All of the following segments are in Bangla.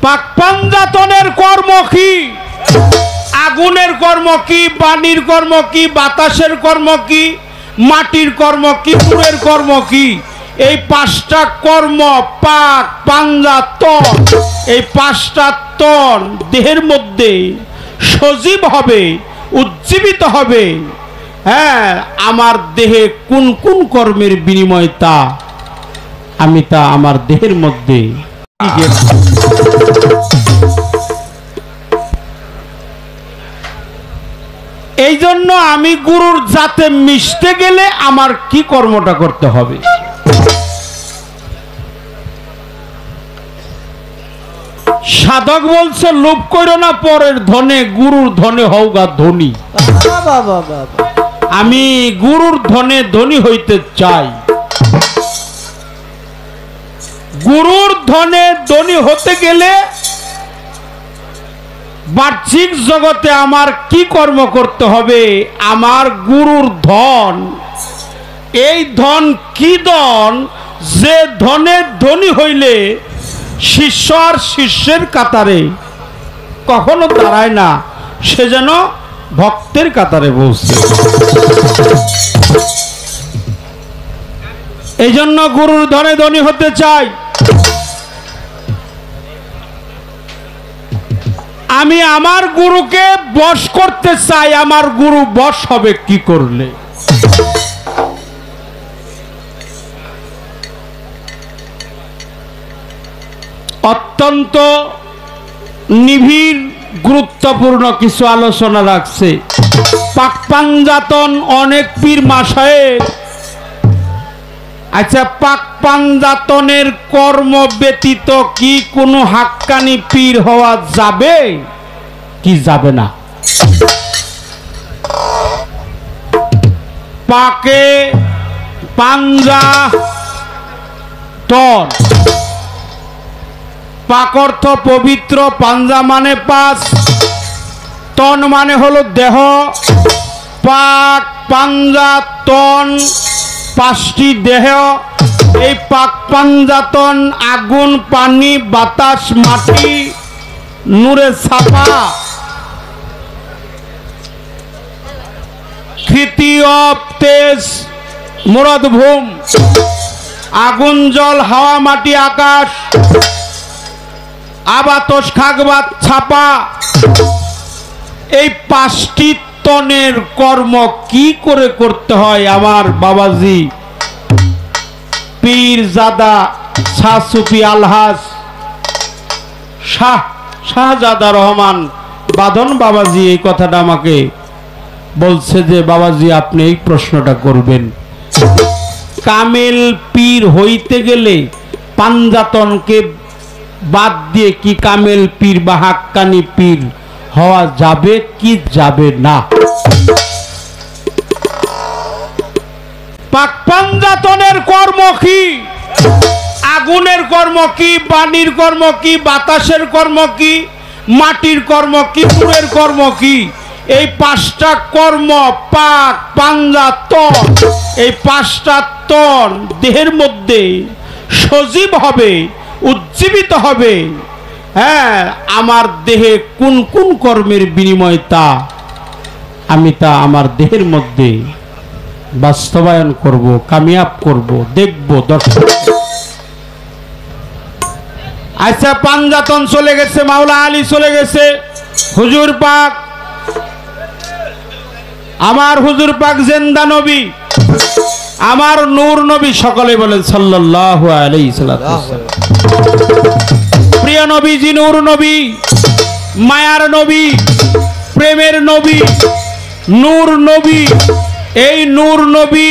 পাকপাঞ্জাতনের কর্ম কি? আগুনের কর্ম কি? পানির কর্ম কি? বাতাসের কর্ম কি? মাটির কর্ম কি? নূরের কর্ম কি? এই পাঁচটা কর্ম পাক পাঞ্জা তন, এই পাঁচটা তন দেহের মধ্যে সজীব হবে, উজ্জীবিত হবে। হ্যাঁ, আমার দেহে কোন কোন কর্মের বিনিময় তা আমি তা আমার দেহের মধ্যে এই জন্য আমি গুরুর জাতে মিশতে গেলে আমার কি কর্মটা করতে হবে? সাধক বলছে লোভ করো না পরের ধনে, গুরুর ধনে হও গা ধনী। আমি গুরুর ধনে ধনী হইতে চাই। গুরুর ধনে ধনী হতে গেলে বাহ্যিক জগতে আমার কি কর্ম করতে হবে? আমার গুরুর ধন, এই ধন কি ধন? যে ধনে ধনী হইলে শিষ্য আর শিষ্যের কাতারে কখনো দাঁড়ায় না, সে যেন ভক্তের কাতারে বসছে। এই জন্য গুরুর ধনে ধনী হতে চাই। আমি আমার গুরুকে বশ করতে চাই। আমার গুরু বশ হবে কি করলে? অত্যন্ত নিবিড় গুরুত্বপূর্ণ কিছু আলোচনা রাখছে। পাকপাঞ্জাতন অনেক পীর মাশায়েখ। আচ্ছা, পাকপাঞ্জাতনের কর্ম ব্যতীত কি কোনো হাক্কানি পীর হওয়া যাবে কি যাবে না? পাকে পাঞ্জা তন, পাক অর্থ পবিত্র, পাঞ্জা মানে পাঁচ, তন মানে হলো দেহ। পাক পাঞ্জা তন পাঁচটি দেহ। এই পাক পাঞ্জাতন আগুন, পানি, বাতাস, মাটি, নূরে ছাপা, কৃতি অপ তেজ, মুরাদভূম, আগুন, জল, হাওয়া, মাটি, আকাশ, আবাতস, খাগবাত, ছাপা, এই পাঁচটি তনের কর্ম কি করে করতে হয়? আমার বাবাজি পীরজাদা শাহ সুফি আলহাজ শাহজাদা রহমান বাঁধন বাবাজি এই কথাটা আমাকে বলছে যে বাবাজি আপনি এই প্রশ্নটা করবেন। কামেল পীর হইতে গেলে পাঞ্জাতনকে বাদ দিয়ে কি কামেল পীর বা হাক্কানি পীর হওয়া যাবে কি যাবে না? পাকপাঞ্জাতনের কর্ম কি? আগুনের কর্ম কি? পানির কর্ম কি? বাতাসের কর্ম কি? মাটির কর্ম কি? নূরের কর্ম কি? এই পাঁচটা কর্ম পাক পাঞ্জা তন, এই পাঁচটা তন দেহের মধ্যে সজীব হবে, উজ্জীবিত হবে। হ্যাঁ, আমার দেহে কোন কোন কর্মের বিনিময় তা আমি তা আমার দেহের মধ্যে বাস্তবায়ন করব, কামিয়াব করব, দেখব দর্শক। আচ্ছা, পাঞ্জাতন চলে গেছে, মাওলা আলী চলে গেছে, হুজুর পাক, আমার হুজুর পাক জিন্দা নবী, আমার নূর নবী, সকলে বলেন সাল্লাল্লাহু আলাইহি সাল্লাম। প্রিয় নবীজি নূর নবী, মায়ার নবী, প্রেমের নবী, নূর নবী। এই নূর নবী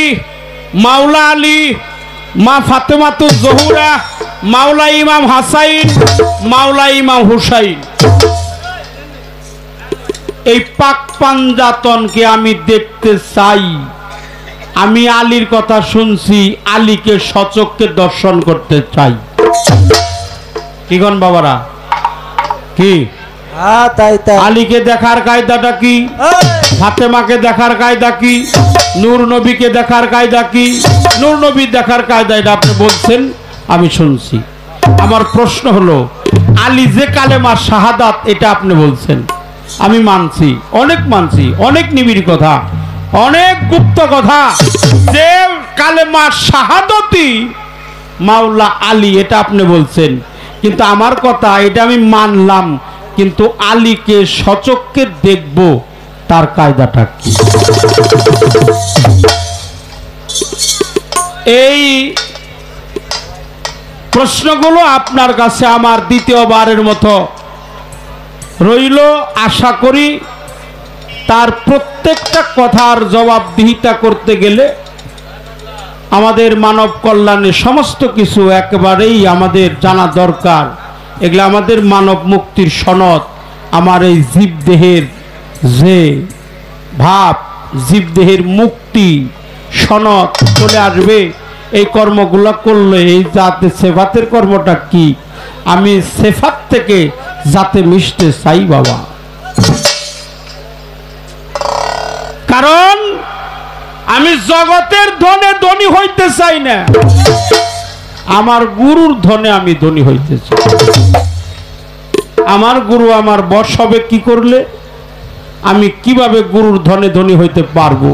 মাওলা আলী, মা ফাতেমাতুজ জোহরা, মাওলা ইমাম হাসাইন, মাওলা ইমাম হুসাইন, এই পাক পাঞ্জাতনকে আমি দেখতে চাই। আমি আলীর কথা শুনছি, আলীকে সচক্ষে দর্শন করতে চাই। কি গণ বাবারা, কি আলীকে দেখার কায়দাটা কি? ফাতেমাকে দেখার কায়দা কি? নূর নবীকে দেখার কায়দা কি? নূর নবী দেখার কায়দা এটা আপনি বলছেন, আমি শুনছি। আমার প্রশ্ন হলো আলী যে কালেমা শাহাদাত এটা আপনি বলছেন, আমি মানছি, অনেক মানছি, অনেক নিবিড় কথা, অনেক গুপ্ত কথা, যে কালেমা শাহাদতি মাওলা আলী এটা আপনি বলছেন। কিন্তু আমার কথা এটা আমি মানলাম, কিন্তু আলীকে সচক্ষে দেখব তার কায়দাটা কি? এই প্রশ্নগুলো আপনার কাছে আমার দ্বিতীয়বারের মতো রইল। আশা করি তার প্রত্যেকটা কথার জবাবদিহিতা করতে গেলে আমাদের মানব কল্যাণে সমস্ত কিছু একেবারেই আমাদের জানা দরকার। এগুলো আমাদের মানব মুক্তির সনদ। আমার এই জীবদেহের যে ভাব, জীবদেহের মুক্তি সনদ চলে আসবে এই কর্মগুলো করলে। এই জাতে সেফাতের কর্মটা কি? আমি সেফাত থেকে জাতে মিশতে চাই বাবা, কারণ আমি জগতের ধনে ধনী হইতে চাই না, আমার গুরুর ধনে আমি ধনী হইতে চাই। আমার গুরু আমার বশ হবে কি করলে? আমি কিভাবে গুরুর ধনে ধনী হইতে পারবো?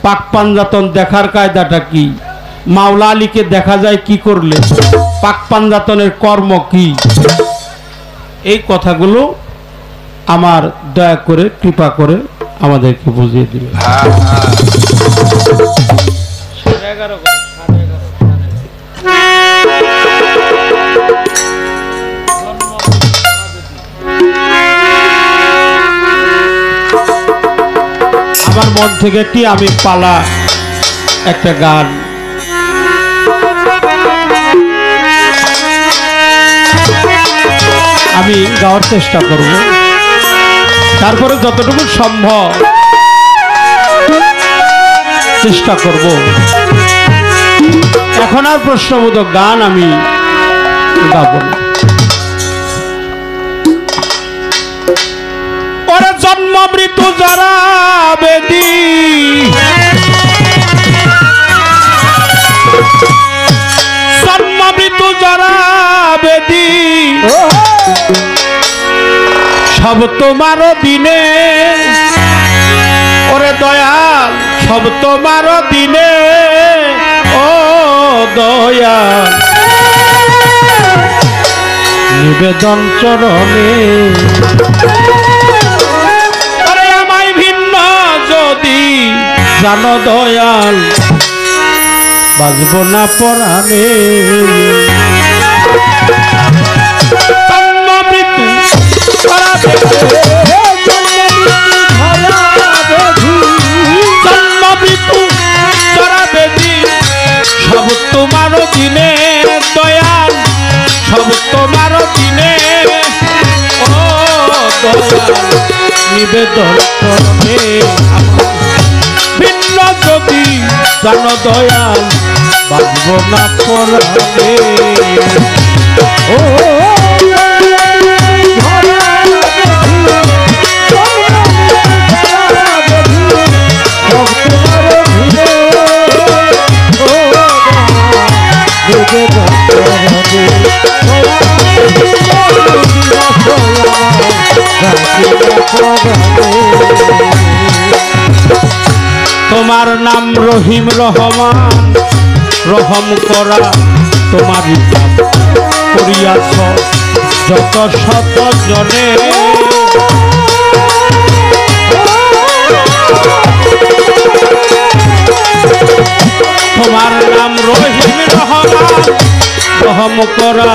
পাক পাঞ্জাতন দেখার কায়দাটা কি? মাওলা আলীকে দেখা যায় কি করলে? পাক পাঞ্জাতনের কর্ম কি? এই কথাগুলো আমার দয়া করে কৃপা করে আমাদেরকে বুঝিয়ে দিবে। আমার মন থেকে কি আমি পালা একটা গান আমি গাওয়ার চেষ্টা করব, তারপরে যতটুকু সম্ভব চেষ্টা করব। এখন আর প্রশ্নবোধক গান আমি গাব না। ওরে জন্ম মৃত্যু যারা বেদি, জন্ম মৃত্যু যারা বেদি, সব তোমার দিনে, ওরে দয়াল সব তোমার দিনে, ও দয়াল নিবেদন চরণে। আরে আমায় ভিন্ন যদি জানো দয়াল, বাজব না পরাণে। জন্ম মৃত্যু চরা বেদি, সব তোমার দিনে দয়াল, সব তোমার দিনে, ও দয়াল নিবেদন করবে। ভিন্ন যদি জানো দয়াল, বাজব না পরাণে। ও তোমার নাম রহিম রহমান, রহম করা তোমারই কাজ করিয়াছ যত শত জনে। তোমার নাম রহিম রহমান, রহম করা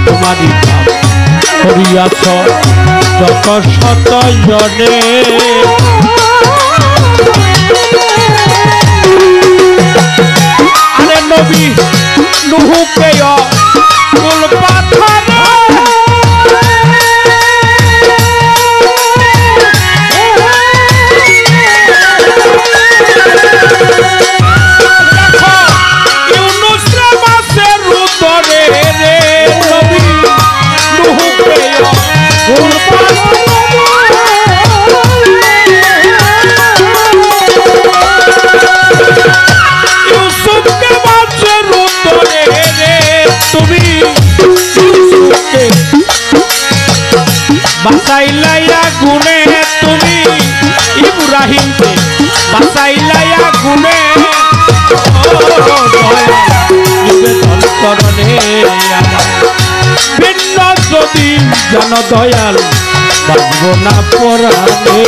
তোমারই কাজ করিয়াছ যত শত জনে। আরে নবী নুহুকে কুল পাথারে, ইউনুস রে মাছের উদরে রে, নবী নুহুকে কুল পাথারে। তুমি বাসাইলাইয়া গুনে তুমি ইব্রাহিমকে বাসাইলাইয়া গুনে নিবেদন করলে আমার ভিন্ন যদি জন দয়াল বাঁচব না পরাণে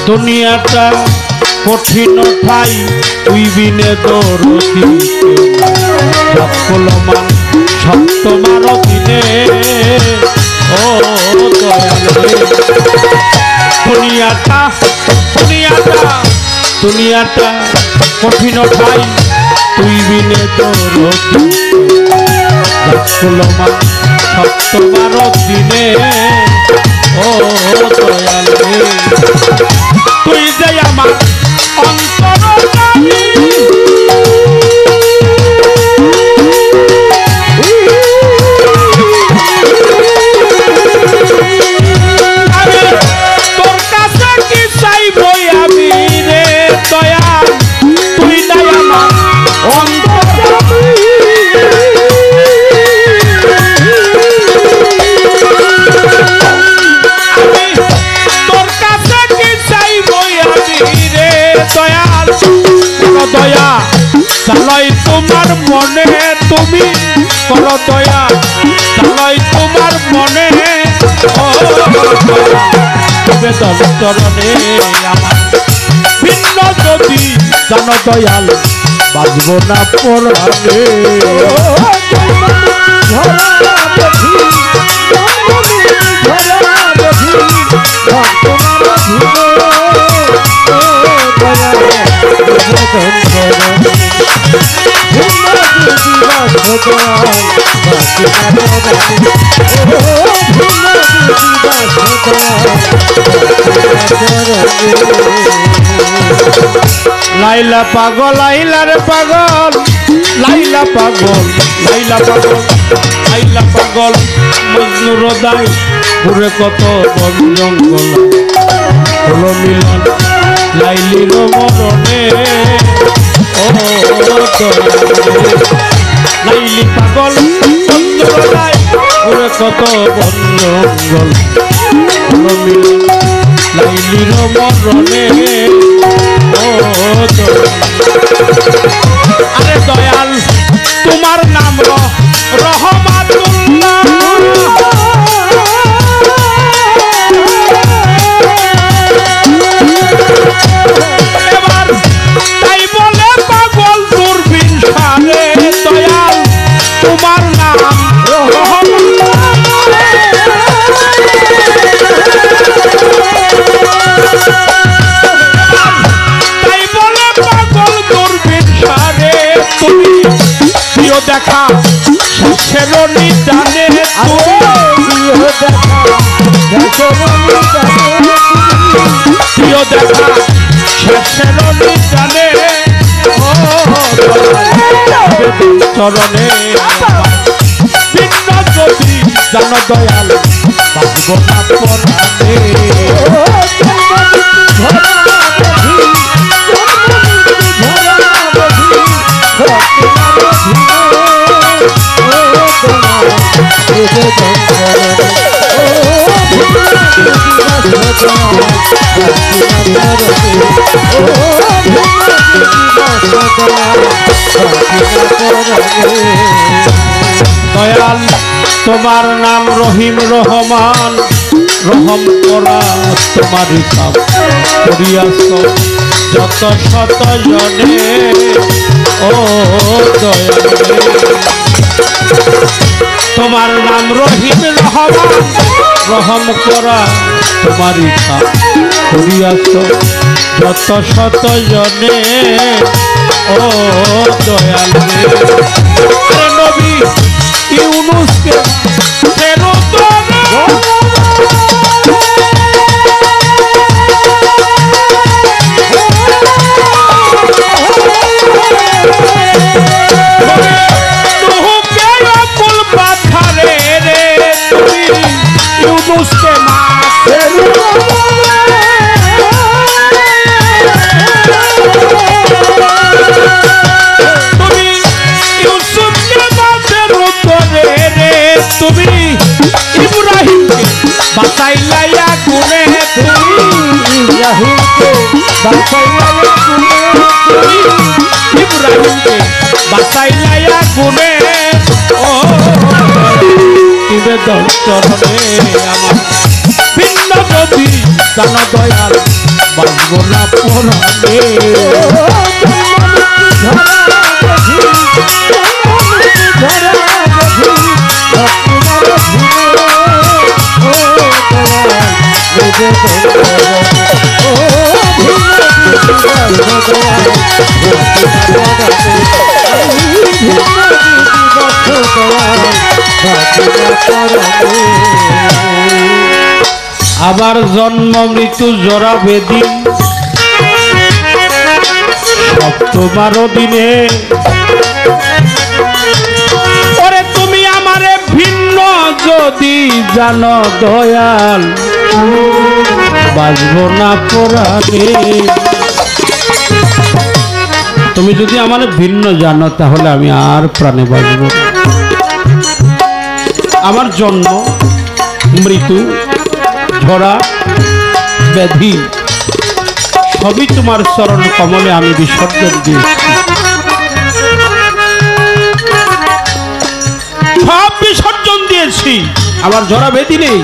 দুনিয়াটা কঠিন ঠাই তুই বিনে দরদি সকলমান সপ্তমার দিনে ও দুনিয়াটা দুনিয়াটা কঠিন ঠাই তুই বিনে দরদি সকলমান সপ্তমার দিনে ও দয়াল তুই যে আমার অন্তরগামী তোর কাছে কি চাইব আমি রে দয়াল তুই নাই আমার অন্তরগামী দয়া চালাই তোমার মনে তুমি কর দয়া চালাই তোমার মনে নিবেদন চরণে আমার ভিন্ন যদি জান দয়াল বাঁচব না পরাণে লাইলা পাগল লাইলার পাগল লাইলা পাগল লাইলা পাগল লাইলা পাগল মজনু হৃদয় ঘুরে কত বন জঙ্গল হলো মিলন লাইলির মরণে ও লাইলি পাগল মজনু হৃদয় ঘুরে কত বন জঙ্গল হলো মিলন লাইলির মরণে আরে দয়াল তোমার নাম রহমাতুল্লাহ এবার তাই বলে পাগল দূরবীন সারে দয়াল তোমার নাম দেখা শেষের নিদানে প্রিয় দেখা শেষের নিদানে চরণে ভিন্ন যদি জান দয়াল বাঁচব না পরাণে দয়াল তোমার নাম রহিম রহমান রহম করা তোমার কাম করিয়াছ যত শত জনে ও দয়াল তোমার নাম রহিম রহমান রহম করা তোমার কাম করিয়াছ যত শত জনে ও দয়াল নবী ইউনুসকে ফেরত ইব্রাহিমকে বাঁচাইলাইয়া গুনে ও নিবেদন চরণে আমার ভিন্ন যদি জান দয়াল বাঁচব না পরাণে আবার জন্ম মৃত্যু জরা বেদি সপ্তবার দিনে ওরে তুমি আমারে ভিন্ন যদি জানো দয়াল বাঁচব না পরাণে তুমি যদি আমার ভিন্ন জানো তাহলে আমি আর প্রাণে বাঁচব না। আমার জন্ম মৃত্যু ঝরা ব্যাধি সবই তোমার চরণ কমলে আমি বিসর্জন দিয়েছি, সব বিসর্জন দিয়েছি। আমার ঝরা ব্যাধি নেই,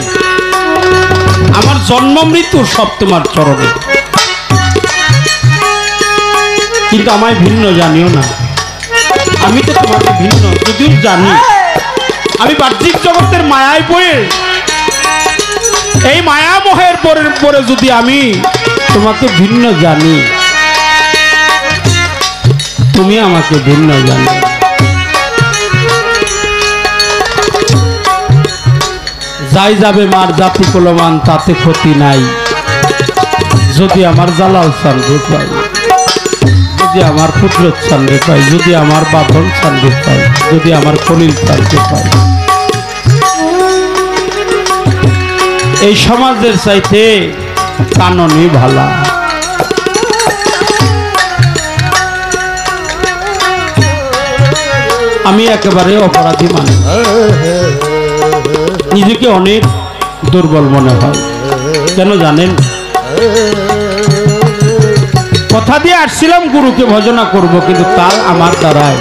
আমার জন্ম মৃত্যু সব তোমার চরণে। কিন্তু আমায় ভিন্ন জানিও না, আমি তো তোমাকে ভিন্ন যদিও জানি। আমি বাহ্যিক জগতের মায়ায় পড়ে এই মায়ামোহের পরে যদি আমি তোমাকে ভিন্ন জানি, তুমি আমাকে ভিন্ন জানো। যাই যাবে মার জাতি কুলমান তাতে ক্ষতি নাই, যদি আমার জালাল চান্দে পাই, যদি আমার কুদরত চান্দে পাই, যদি আমার বাঁধন চান্দে পাই, যদি আমার খলিল চান্দে পাই। এই সমাজের চাইতে কাননই ভালা। আমি একেবারে অপরাধী মানুষ, নিজেকে অনেক দুর্বল মনে হয়। কেন জানেন? কথা দিয়ে আসছিলাম গুরুকে ভজনা করব, কিন্তু তার আমার দ্বারায়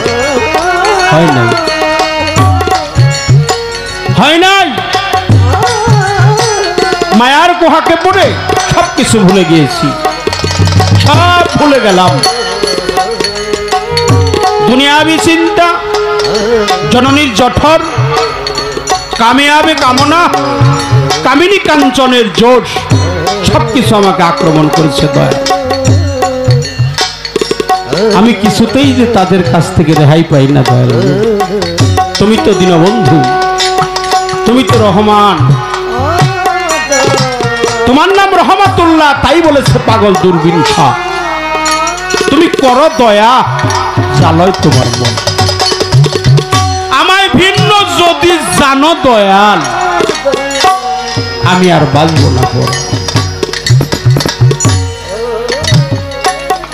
হয় নাই, হয় নাই। মায়ার কোহাকে পড়ে সবকিছু ভুলে গিয়েছি, সব ভুলে গেলাম। দুনিয়াবি চিন্তা, জননীর জঠর, কামিয়াবি কামনা, কামিনী কাঞ্চনের জোশ, সবকিছু আমাকে আক্রমণ করেছে দয়া। আমি কিছুতেই যে তাদের কাছ থেকে রেহাই পাই না দয়াল। তুমি তো দীনবন্ধু, তুমি তো রহমান, তোমার নাম রহমাতুল্লাহ, তাই বলেছে পাগল দূরবীন শাহ। তুমি করো দয়া, জালয় তোমার মন। আমায় ভিন্ন যদি জানো দয়াল, আমি আর বাঁচব না পর।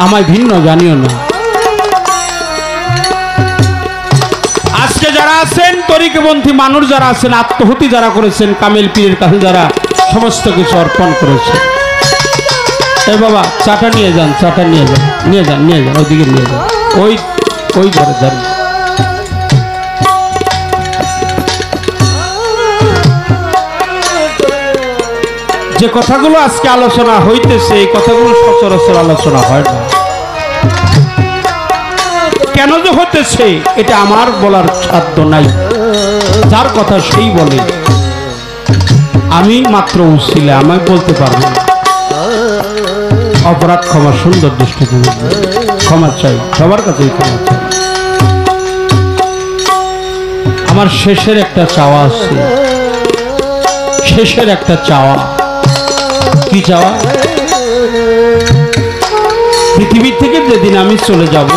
আমায় ভিন্ন জানিও না। আজকে যারা আছেন তরিকপন্থী মানুষ, যারা আছেন আত্মহুতি যারা করেছেন, কামেল পীরের কাছে যারা সমস্ত কিছু অর্পণ করেছে, এ বাবা চাটা নিয়ে যান, চাটা নিয়ে যান, নিয়ে যান, নিয়ে যান, ওইদিকে নিয়ে যান, ওই ঘরে যান। যে কথাগুলো আজকে আলোচনা হইতেছে, এই কথাগুলো সচরাচর আলোচনা হয় না। কেন যে হতেছে এটা আমার বলার সাধ্য নাই, যার কথা সেই বলে। আমি মাত্র উছিলা, আমায় বলতে পারবো না। অপরাধ ক্ষমা, সুন্দর দৃষ্টিতে ক্ষমা চাই, সবার কাছেই ক্ষমা চাই। আমার শেষের একটা চাওয়া আছে, শেষের একটা চাওয়া। কি চাওয়া? পৃথিবী থেকে যেদিন আমি চলে যাব,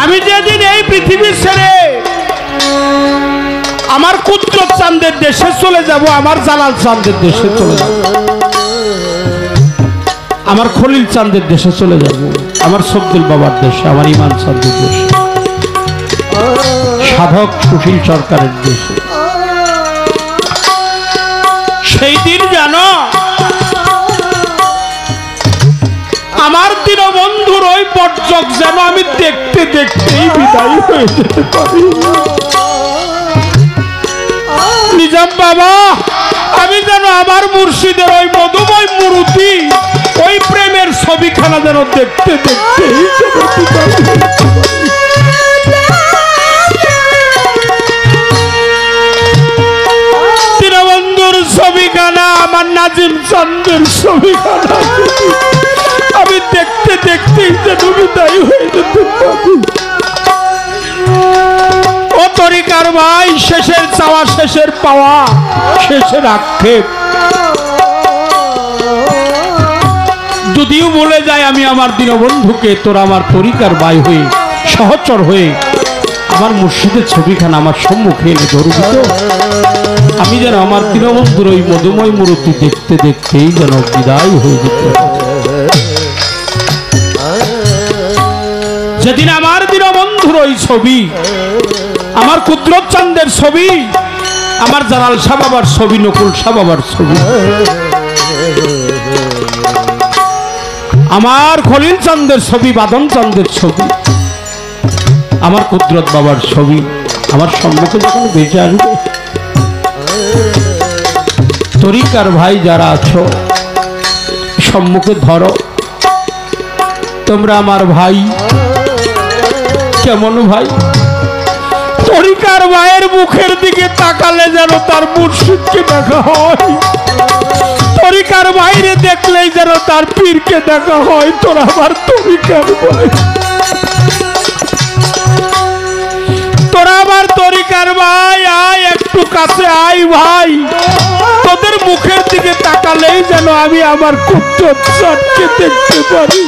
আমি যেদিন এই পৃথিবী ছেড়ে আমার কুদরত চাঁদের দেশে চলে যাব, আমার জালাল চাঁদের দেশে চলে যাব, আমার খলিল চাঁদের দেশে চলে যাব, আমার সবদুল বাবার দেশে, আমার ইমান চাঁদের দেশে, সাধক সুশীল সরকারের দেশে। সেই দিন জানো আমার দীনবন্ধুর ওই বর্জক যেন আমি দেখতে দেখতেই বিদায় হয়ে যেতে পারি। নিজাম বাবা, আমি যেন আমার মুর্শিদের ওই মধুময় মূর্তি, ওই প্রেমের ছবিখানা যেন দেখতে দেখতেই দীনবন্ধুর ছবিখানা, আমার নাজিম চন্দ্রের ছবিখানা আমি দেখতে দেখতেই যেন বিদায় হয়ে যেতে পারি। ও তরিকার ভাই, শেষের চাওয়া, শেষের পাওয়া, শেষের আক্ষেপ যদিও বলে যায় আমি আমার দীনবন্ধুকে, তোরা আমার তরিকার ভাই হয়ে, সহচর হয়ে আমার মুর্শিদের ছবিখানা আমার সম্মুখে এনে ধরবি তো, আমি যেন আমার দীনবন্ধুর ওই মধুময় মূর্তি দেখতে দেখতেই যেন বিদায় হয়ে যেতে। যেদিন আমার দীনবন্ধুর ওই ছবি, আমার কুদরত চাঁদের ছবি, আমার জালাল শাহ বাবার ছবি, নকুল শাহ বাবার ছবি, আমার খলিল চাঁদের ছবি, বাদন চাঁদের ছবি, আমার কুদরত বাবার ছবি আমার সম্মুখে যখন বেঁচে আসবে, তরিকার ভাই যারা আছো সম্মুখে ধরো, তোমরা আমার ভাই। কেমন ভাই? তরিকার ভাইয়ের মুখের দিকে তাকালে যেন তার মুর্শিদকে দেখা হয়, তরিকার বাইরে দেখলেই যেন তার পীরকে দেখা হয়। তোরা আমার তরিকার ভাই, তোরা আমার তরিকার ভাই, আয় একটু কাছে আয় ভাই। তোদের মুখের দিকে তাকালেই যেন আমি আমার কুদরত চাঁদকে দেখতে পারি,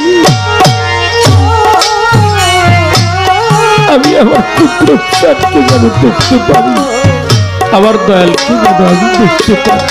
আমি আমার কুদরত চাঁদকে যেন দেখতে পারি, আমার দয়ালকে যেন আমি দেখতে পারি।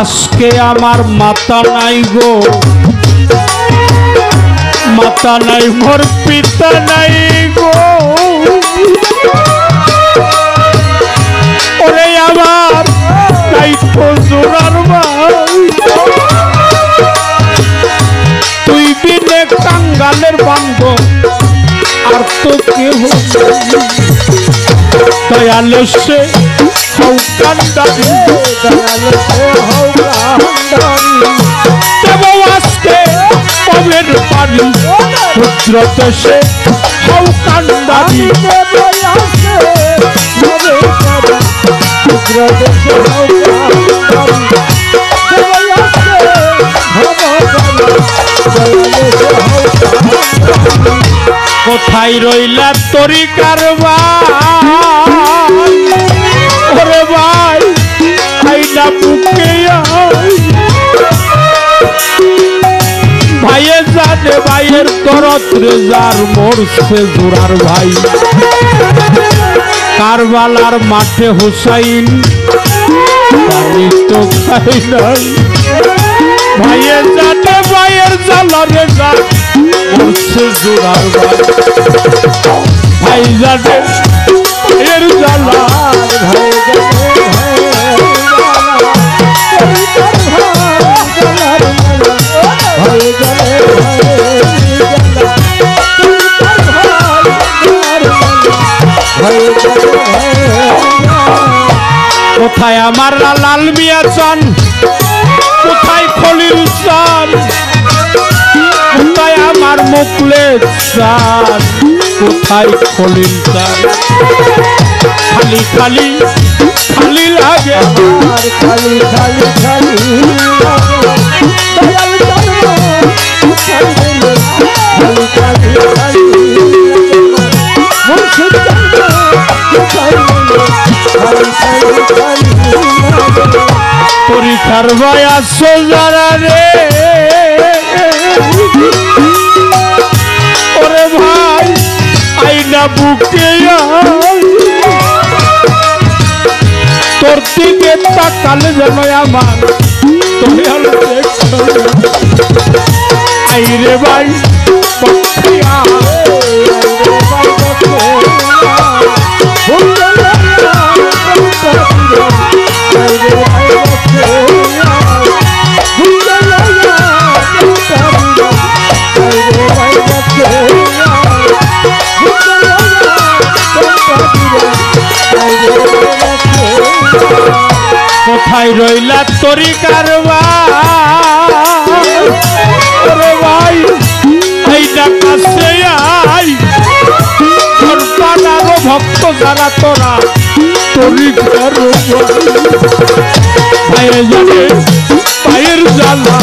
আজকে আমার মাথা নাই গো, মাতা নাই, মোর পিতা নাই গো। ওরে আমার তাই তো জোড়ার ভাই, তুই বিনে কাঙ্গালের বান্ধব আর তো কেহ দয়াল সে হও কান্দারি, দয়াল সে হও কান্দারি। দেব আজকে পবের পানি পুত্র দেশে হও কান্দারি, দেব আজকে পবের পানি পুত্র দেশে হও কান্দারি। দেব আজকে কোথায় রইলা তরি কারবার, ওরে ভাই আইনা বুকে ভাইয়ে জানে ভাইয়ের দরদরে যার মরছে জোড়ার ভাই। কারবালার মাঠে হুসাইন পানি তো খাই নাই, ভাইয়ে জানে ভাইয়ের জ্বালারে যার মরছে জোড়ার ভাই। ভাই জানে ভাইয়ের জ্বালা, ভাই কোথায় আমার লাল মিয়া চান, কোথায় খলিল চান, কোথায় আমার মুখলেস চান, কোথায় খলিল চান। খালি খালি খালি লাগে আর খালি খালি খালি পরীক্ষার বয়স যারা রে, ওরে ভাই আইনা বুকে তোর দিকে তাকালে যেন আমার দয়াল দেখছো। আইরে ভাই পক্ষিয়া কোথায় রইলা তরি কারবার, ভাই এইটা কাছে আই তোর পানারো ভক্ত যারা তোরা তরি কারবার। ভাই জানে ভাইয়ের জ্বালা,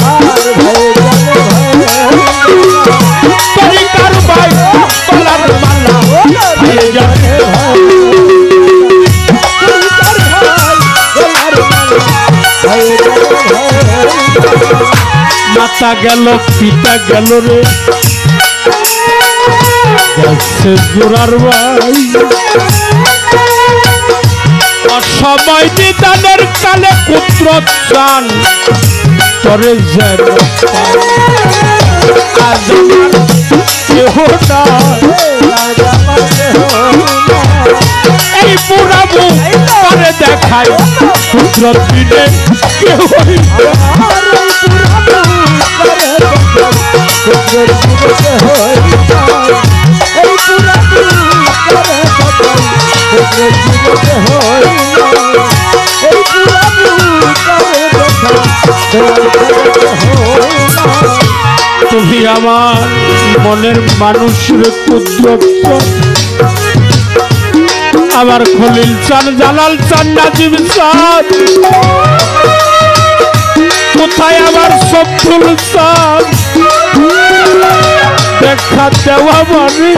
তরি কারবার পালার মালা, ভাই জানে মাতা গেল পিতা গেল রে, গেছে জোড়ার ভাই। অসময় নিদানের কালে পুত্র চান তরে যেন আজ আমার কেহ এই পুরা মুখ করে দেখায় পুত্র দিনে কেহ তুমি আমার মনের মানুষের কুদরত, আমার খলিল চান, জালাল চান, নাজিম চান, কোথায় আমার শব্দুল চান, দেখা দেওয়া মানে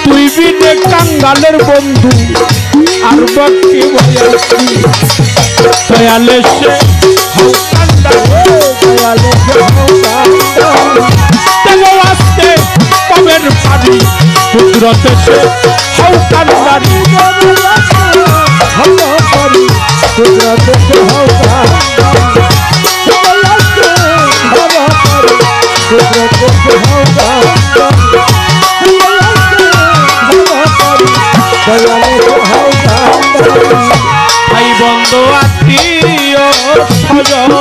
তুই বিনে কাঙ্গালের বন্ধু আর বাকি বয়াছি। দয়ালে সে হও কান্দারি, দয়ালে সে হও কান্দারি। দেব আজকে পবের চোখের পানি কুদরতে সে হও কান্দারি কুদরতে সে হও ভাই বন্ধু আত্মীয় স্বজন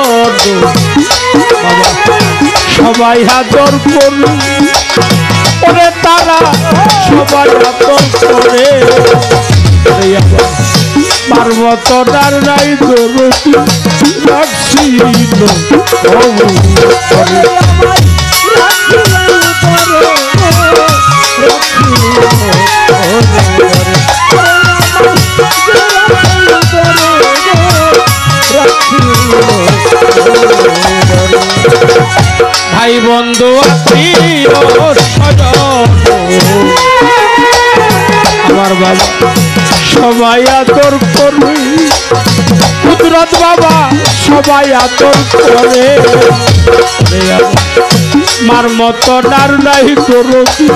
সবাই আদর করি ওরে তারা সবাই আদর করে পার্বতটার নাই দরদি রাখছিল ভাই বন্ধু আত্মীয় স্বজন আমার বাবা সবাই আদর করি কুদরত বাবা সবাই আদর করে মার মতো ডার নাই দরদি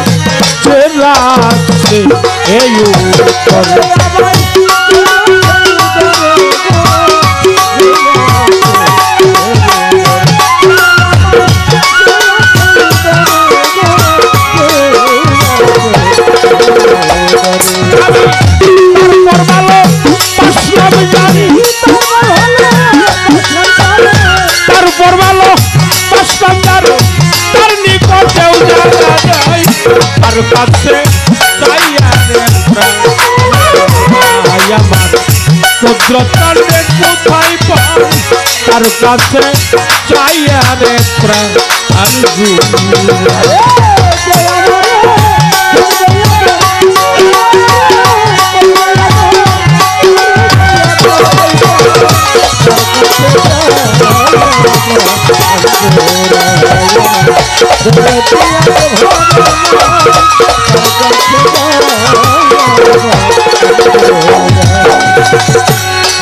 যে রাখছে এই করে তারপর ভালো তার নিকটেও জানা যায় তার কাছে আমার কুদরতকে কোথায় পাই তার কাছে চাইয়া রে প্রাণ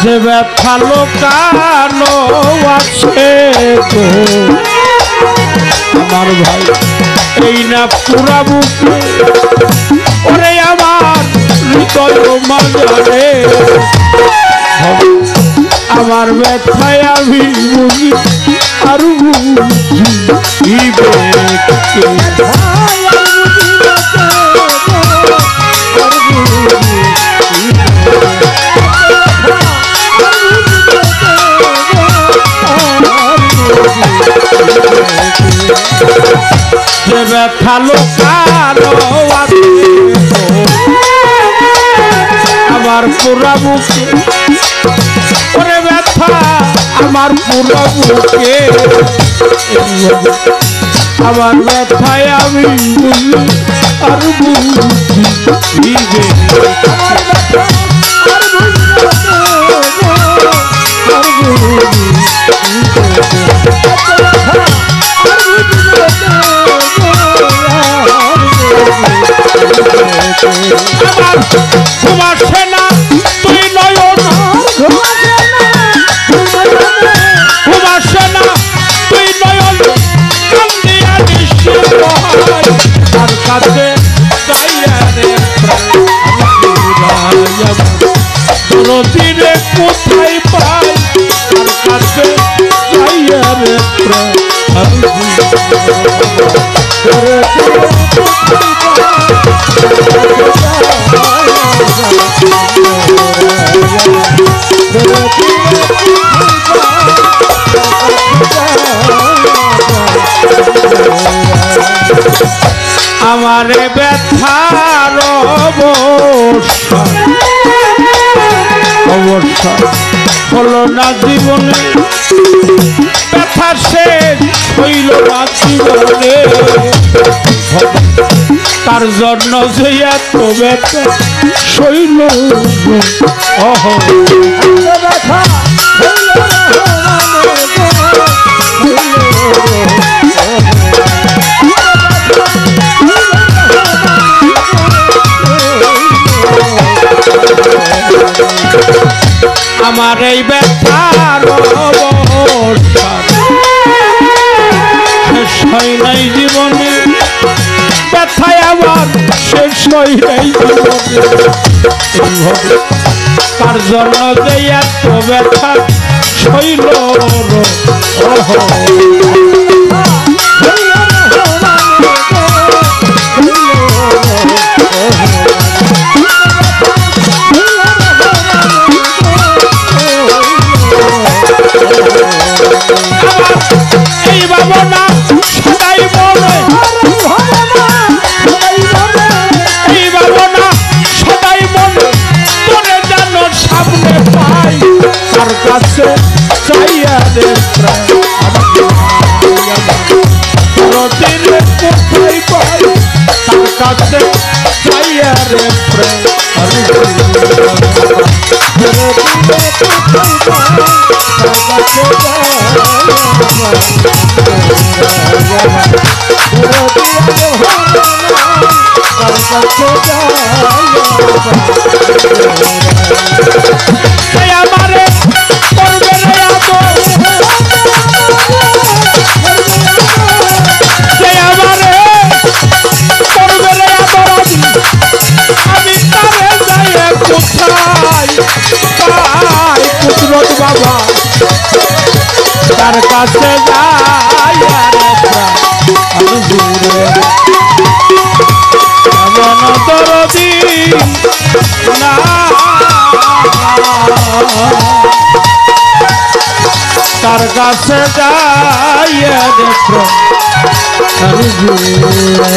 যে ব্যথা লোকানো আছে তো আমার ভাই এই না পুরা বুকে ওরে আমার হৃদয় মাঝারে আমার ব্যথায় আমি বুঝি আর যে ব্যথা লোকানো আছে আমার পুরা বুকে ওরে ব্যথা আমার পুরা বুকে আমার ব্যথায় আমি বুঝি আর বুঝি তোমার সেনা তুই নয়ন তোমার সেনা তুই নয়ন কান্দিয়া নিশ্চিত তার কাছে চাইয়া রে নদীরে কোথায় পাই তার কাছে চাইয়া রে আমারে ব্যথার অবস্থা হলো না জীবনে ব্যথা শেষ হইল না জীবনে তার জন্য যে এত ব্যথা শৈল ব্যথা আমার এই ব্যথার শেষ হয় নাই জীবনে ব্যথায় আমার শেষ হই নাই এইভাবে তার জন্য যে এত ব্যথা শৈল এই ভাবনা সদাই মনে এই ভাবনা সদাই মনে তোরে জানো সামনে পাই তার কাছে চাইয়া রে রতিরে কোথায় পাই তার কাছে চাইয়া রে প্রেম আমারে করবে রে আমারে করবে রে আমি তারে যাই কোথায় পাই কুদরত বাবা তার কাছে যাই আমি দূরে এমন দরদি না তার কাছে যাই দেখো আমি দূরে